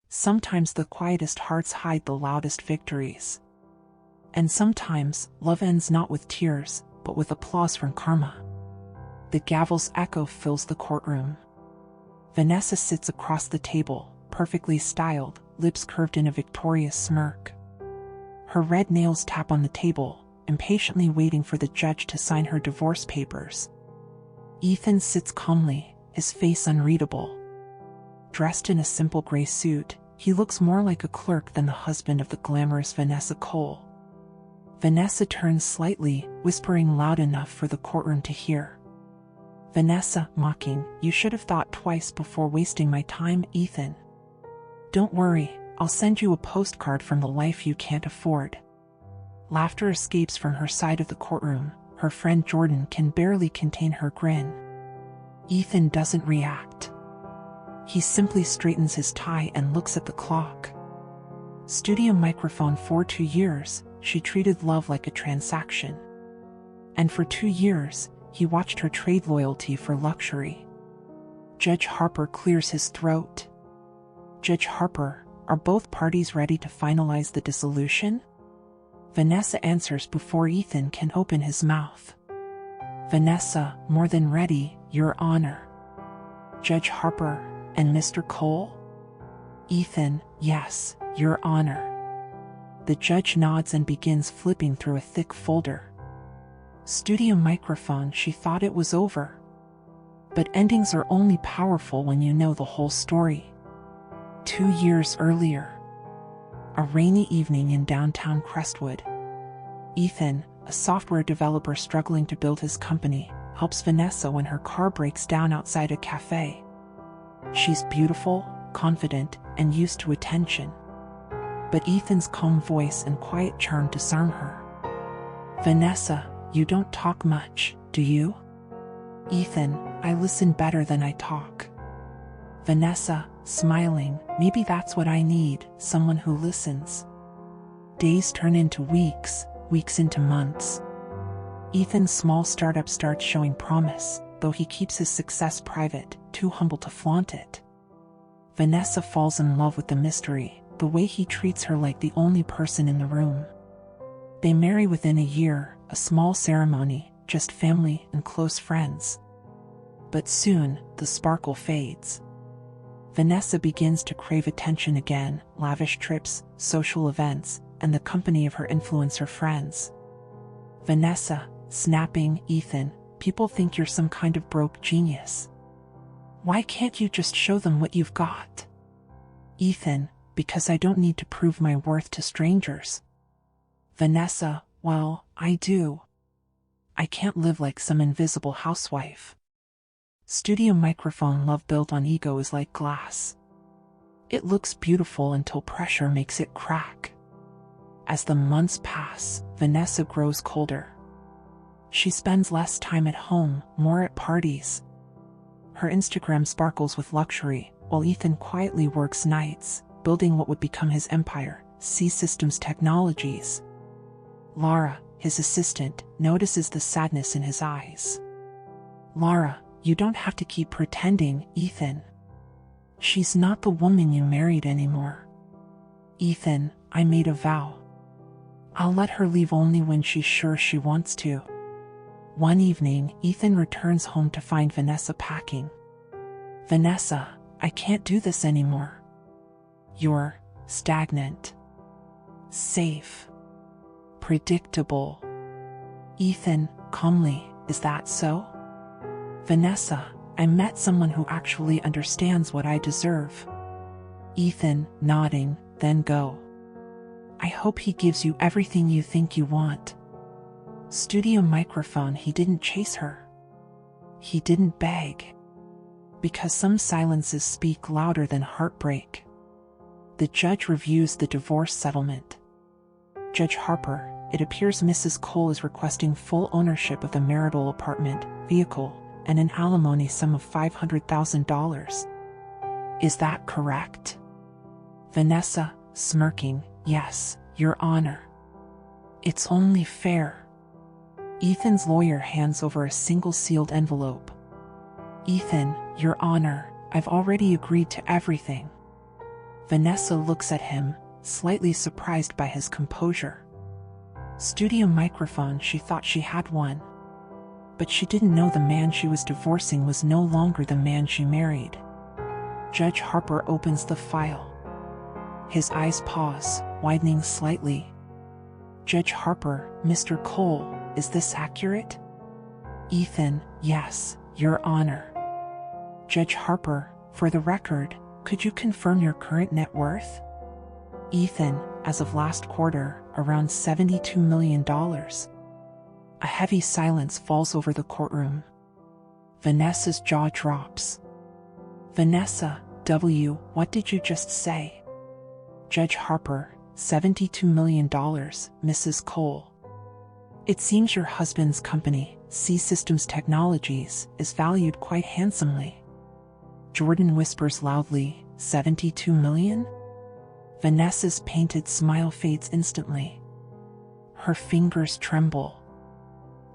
Sometimes the quietest hearts hide the loudest victories. And sometimes, love ends not with tears, but with applause from karma. The gavel's echo fills the courtroom. Vanessa sits across the table, perfectly styled, lips curved in a victorious smirk. Her red nails tap on the table, impatiently waiting for the judge to sign her divorce papers. Ethan sits calmly, his face unreadable. Dressed in a simple gray suit, he looks more like a clerk than the husband of the glamorous Vanessa Cole. Vanessa turns slightly, whispering loud enough for the courtroom to hear. Vanessa, mocking, "You should have thought twice before wasting my time, Ethan. Don't worry, I'll send you a postcard from the life you can't afford." Laughter escapes from her side of the courtroom. Her friend Jordan can barely contain her grin. Ethan doesn't react. He simply straightens his tie and looks at the clock. Studio microphone. For 2 years, she treated love like a transaction. And for 2 years, he watched her trade loyalty for luxury. Judge Harper clears his throat. Judge Harper, are both parties ready to finalize the dissolution? Vanessa answers before Ethan can open his mouth. Vanessa, more than ready, Your Honor. Judge Harper, and Mr. Cole? Ethan, yes, Your Honor. The judge nods and begins flipping through a thick folder. Studio microphone. She thought it was over. But endings are only powerful when you know the whole story. 2 years earlier. A rainy evening in downtown Crestwood. Ethan, a software developer struggling to build his company, helps Vanessa when her car breaks down outside a cafe. She's beautiful, confident, and used to attention. But Ethan's calm voice and quiet charm disarm her. Vanessa, you don't talk much, do you? Ethan, I listen better than I talk. Vanessa, smiling, maybe that's what I need, someone who listens. Days turn into weeks, weeks into months. Ethan's small startup starts showing promise, though he keeps his success private, too humble to flaunt it. Vanessa falls in love with the mystery, the way he treats her like the only person in the room. They marry within a year, a small ceremony, just family and close friends. But soon, the sparkle fades. Vanessa begins to crave attention again, lavish trips, social events, and the company of her influencer friends. Vanessa, snapping, Ethan, people think you're some kind of broke genius. Why can't you just show them what you've got? Ethan, because I don't need to prove my worth to strangers. Vanessa, well, I do. I can't live like some invisible housewife. Studio microphone. Love built on ego is like glass. It looks beautiful until pressure makes it crack. As the months pass, Vanessa grows colder. She spends less time at home, more at parties. Her Instagram sparkles with luxury, while Ethan quietly works nights, building what would become his empire, C Systems Technologies. Laura, his assistant, notices the sadness in his eyes. Laura, you don't have to keep pretending, Ethan. She's not the woman you married anymore. Ethan, I made a vow. I'll let her leave only when she's sure she wants to. One evening, Ethan returns home to find Vanessa packing. Vanessa, I can't do this anymore. You're stagnant. Safe. Predictable. Ethan, calmly, is that so? Vanessa, I met someone who actually understands what I deserve. Ethan, nodding, then go. I hope he gives you everything you think you want. Studio microphone. He didn't chase her. He didn't beg. Because some silences speak louder than heartbreak. The judge reviews the divorce settlement. Judge Harper, it appears Mrs. Cole is requesting full ownership of the marital apartment, vehicle, and an alimony sum of $500,000. Is that correct? Vanessa, smirking, yes, Your Honor. It's only fair. Ethan's lawyer hands over a single sealed envelope. Ethan, Your Honor, I've already agreed to everything. Vanessa looks at him, slightly surprised by his composure. Studio microphone. She thought she had one. But she didn't know the man she was divorcing was no longer the man she married. Judge Harper opens the file. His eyes pause, widening slightly. Judge Harper, Mr. Cole, is this accurate? Ethan, yes, Your Honor. Judge Harper, for the record, could you confirm your current net worth? Ethan, as of last quarter, around $72 million. A heavy silence falls over the courtroom. Vanessa's jaw drops. Vanessa, what did you just say? Judge Harper, $72 million, Mrs. Cole. It seems your husband's company, Casi Systems Technologies, is valued quite handsomely. Jordan whispers loudly, 72 million? Vanessa's painted smile fades instantly. Her fingers tremble.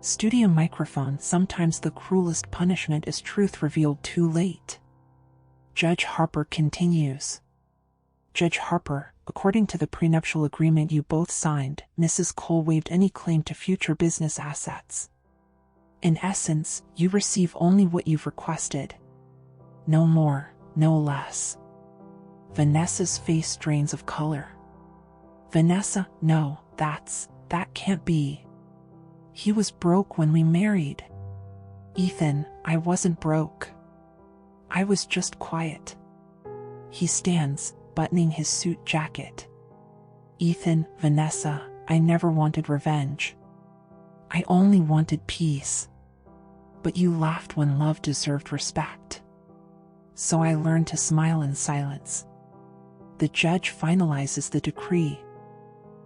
Studio microphone. Sometimes the cruelest punishment is truth revealed too late. Judge Harper continues. Judge Harper, according to the prenuptial agreement you both signed, Mrs. Cole waived any claim to future business assets. In essence, you receive only what you've requested. No more, no less. Vanessa's face drains of color. Vanessa, no, that can't be. He was broke when we married. Ethan, I wasn't broke. I was just quiet. He stands, buttoning his suit jacket. Ethan, Vanessa, I never wanted revenge. I only wanted peace. But you laughed when love deserved respect. So I learned to smile in silence. The judge finalizes the decree.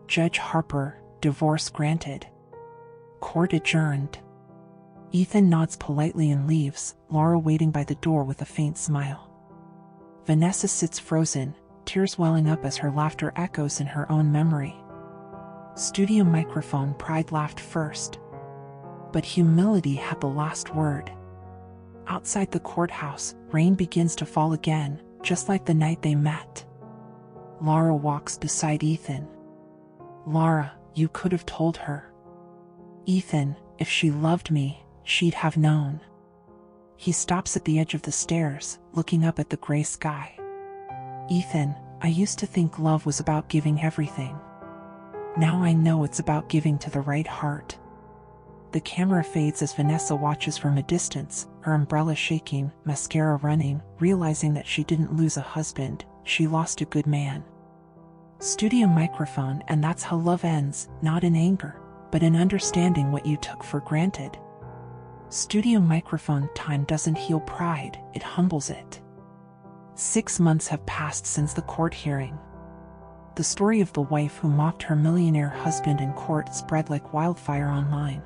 Judge Harper, divorce granted. Court adjourned. Ethan nods politely and leaves, Laura waiting by the door with a faint smile. Vanessa sits frozen, tears welling up as her laughter echoes in her own memory. Studio microphone. Pride laughed first. But humility had the last word. Outside the courthouse, rain begins to fall again, just like the night they met. Laura walks beside Ethan. Laura, you could have told her. Ethan, if she loved me, she'd have known. He stops at the edge of the stairs, looking up at the gray sky. Ethan, I used to think love was about giving everything. Now I know it's about giving to the right heart. The camera fades as Vanessa watches from a distance, her umbrella shaking, mascara running, realizing that she didn't lose a husband, she lost a good man. Studio microphone. And that's how love ends, not in anger, but in understanding what you took for granted. Studio microphone. Time doesn't heal pride, it humbles it. 6 months have passed since the court hearing. The story of the wife who mocked her millionaire husband in court spread like wildfire online.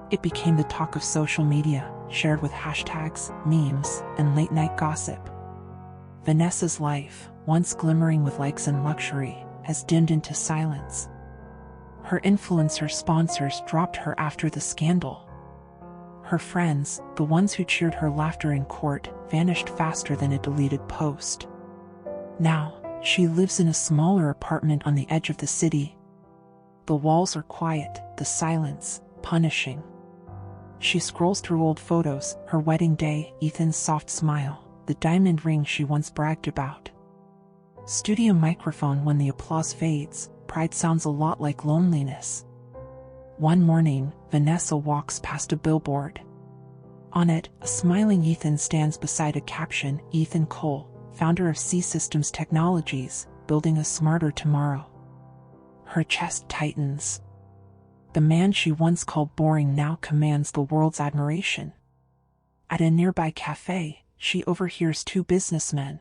It became the talk of social media, shared with hashtags, memes, and late-night gossip. Vanessa's life, once glimmering with likes and luxury, has dimmed into silence. Her influencer sponsors dropped her after the scandal. Her friends, the ones who cheered her laughter in court, vanished faster than a deleted post. Now, she lives in a smaller apartment on the edge of the city. The walls are quiet, the silence, punishing. She scrolls through old photos, her wedding day, Ethan's soft smile, the diamond ring she once bragged about. Studio microphone. When the applause fades, pride sounds a lot like loneliness. One morning, Vanessa walks past a billboard. On it, a smiling Ethan stands beside a caption, Ethan Cole, founder of Casi Systems Technologies, building a smarter tomorrow. Her chest tightens. The man she once called boring now commands the world's admiration. At a nearby cafe, she overhears two businessmen.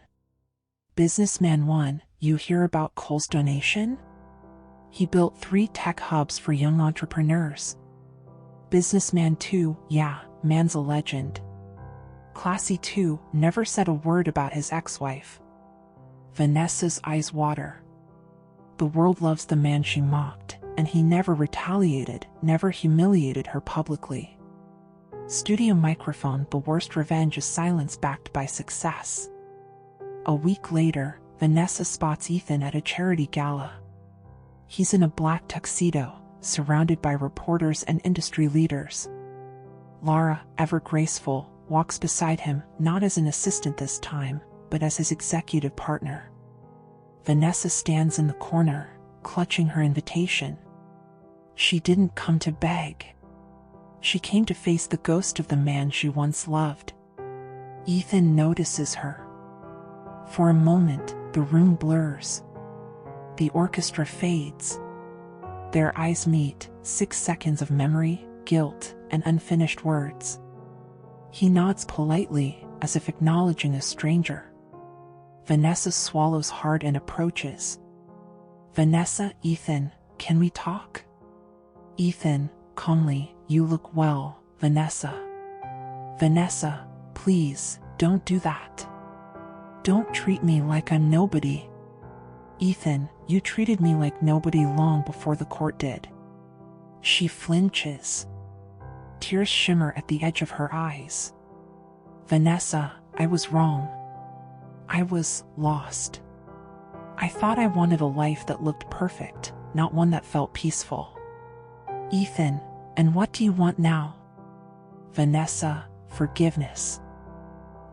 Businessman 1, you hear about Cole's donation? He built 3 tech hubs for young entrepreneurs. Businessman 2, yeah, man's a legend. Casi 2, never said a word about his ex-wife. Vanessa's eyes water. The world loves the man she mocked, and he never retaliated, never humiliated her publicly. Studio microphone. The worst revenge is silence backed by success. A week later, Vanessa spots Ethan at a charity gala. He's in a black tuxedo, surrounded by reporters and industry leaders. Laura, ever graceful, walks beside him, not as an assistant this time, but as his executive partner. Vanessa stands in the corner, clutching her invitation. She didn't come to beg. She came to face the ghost of the man she once loved. Ethan notices her. For a moment, the room blurs. The orchestra fades. Their eyes meet, 6 seconds of memory, guilt, and unfinished words. He nods politely, as if acknowledging a stranger. Vanessa swallows hard and approaches. Vanessa, Ethan, can we talk? Ethan, calmly, you look well, Vanessa. Vanessa, please, don't do that. Don't treat me like I'm nobody. Ethan, you treated me like nobody long before the court did. She flinches. Tears shimmer at the edge of her eyes. Vanessa, I was wrong. I was lost. I thought I wanted a life that looked perfect, not one that felt peaceful. Ethan, and what do you want now? Vanessa, forgiveness.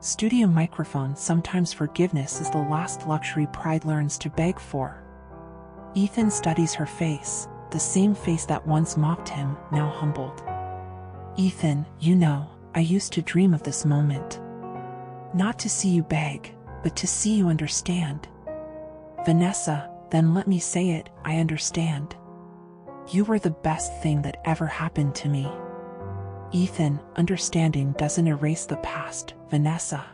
Studio microphone. Sometimes forgiveness is the last luxury pride learns to beg for. Ethan studies her face, the same face that once mocked him, now humbled. Ethan, you know, I used to dream of this moment. Not to see you beg, but to see you understand. Vanessa, then let me say it, I understand. You were the best thing that ever happened to me. Ethan, understanding doesn't erase the past, Vanessa.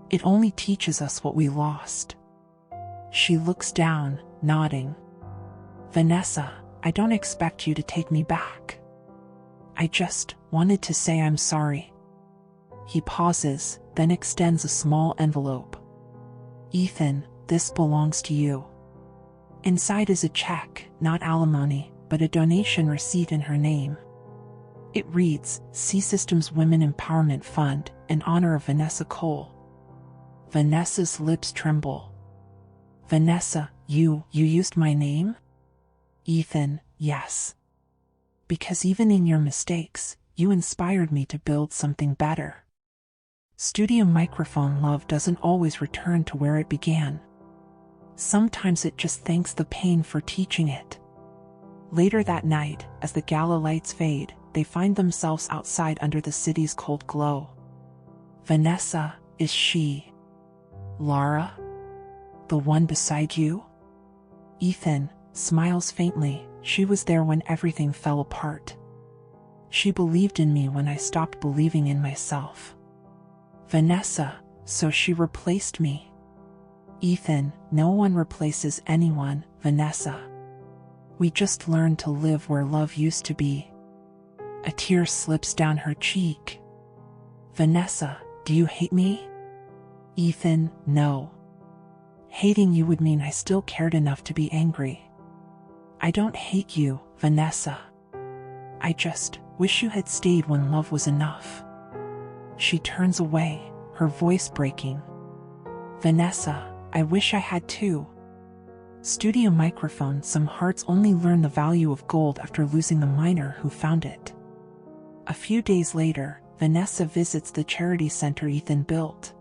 It only teaches us what we lost. She looks down, nodding. Vanessa, I don't expect you to take me back. I just wanted to say I'm sorry. He pauses, then extends a small envelope. Ethan, this belongs to you. Inside is a check, not alimony, but a donation receipt in her name. It reads, C Systems Women Empowerment Fund, in honor of Vanessa Cole. Vanessa's lips tremble. Vanessa, you used my name? Ethan, yes. Because even in your mistakes, you inspired me to build something better. Studio microphone. Love doesn't always return to where it began. Sometimes it just thanks the pain for teaching it. Later that night, as the gala lights fade, they find themselves outside under the city's cold glow. Vanessa, is she Laura? The one beside you? Ethan smiles faintly. She was there when everything fell apart. She believed in me when I stopped believing in myself. Vanessa, so she replaced me. Ethan, no one replaces anyone, Vanessa. We just learned to live where love used to be. A tear slips down her cheek. Vanessa, do you hate me? Ethan, no. Hating you would mean I still cared enough to be angry. I don't hate you, Vanessa. I just wish you had stayed when love was enough. She turns away, her voice breaking. Vanessa, I wish I had too. Studio microphone. Some hearts only learn the value of gold after losing the miner who found it. A few days later, Vanessa visits the charity center Ethan built.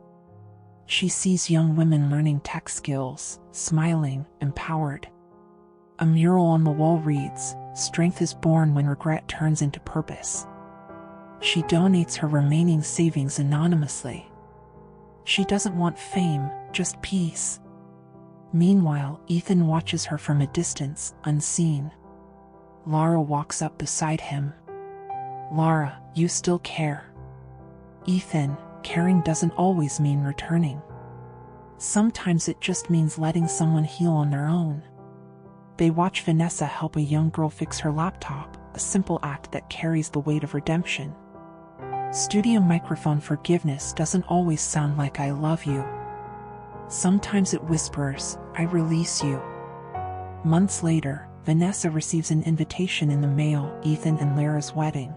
She sees young women learning tech skills, smiling, empowered. A mural on the wall reads, "Strength is born when regret turns into purpose." She donates her remaining savings anonymously. She doesn't want fame, just peace. Meanwhile, Ethan watches her from a distance, unseen. Laura walks up beside him. Laura, you still care. Ethan, caring doesn't always mean returning. Sometimes it just means letting someone heal on their own. They watch Vanessa help a young girl fix her laptop, a simple act that carries the weight of redemption. Studio microphone. Forgiveness doesn't always sound like I love you. Sometimes it whispers, I release you. Months later, Vanessa receives an invitation in the mail, Ethan and Lara's wedding.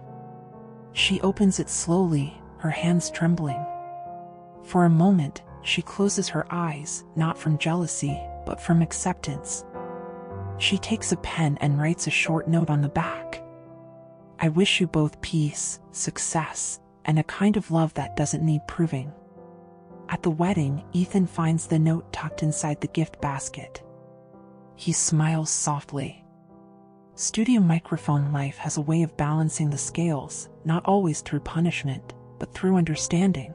She opens it slowly, her hands trembling. For a moment, She closes her eyes, not from jealousy, but from acceptance. She takes a pen and writes a short note on the back. I wish you both peace, success, and a kind of love that doesn't need proving. At the wedding, Ethan finds the note tucked inside the gift basket. He smiles softly. Studio microphone life has a way of balancing the scales, not always through punishment, but through understanding.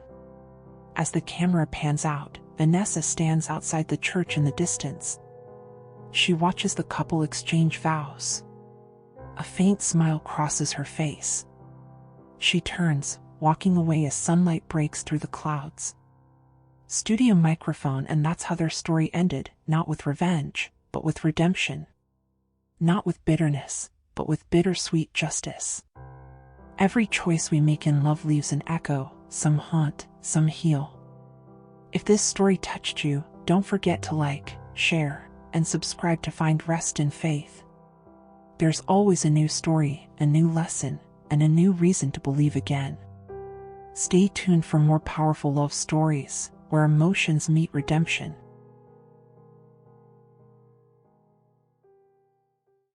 As the camera pans out, Vanessa stands outside the church in the distance. She watches the couple exchange vows. A faint smile crosses her face. She turns, walking away as sunlight breaks through the clouds. Studio microphone, and that's how their story ended, not with revenge, but with redemption. Not with bitterness, but with bittersweet justice. Every choice we make in love leaves an echo, some haunt, some heal. If this story touched you, don't forget to like, share, and subscribe to find rest in faith. There's always a new story, a new lesson, and a new reason to believe again. Stay tuned for more powerful love stories, where emotions meet redemption.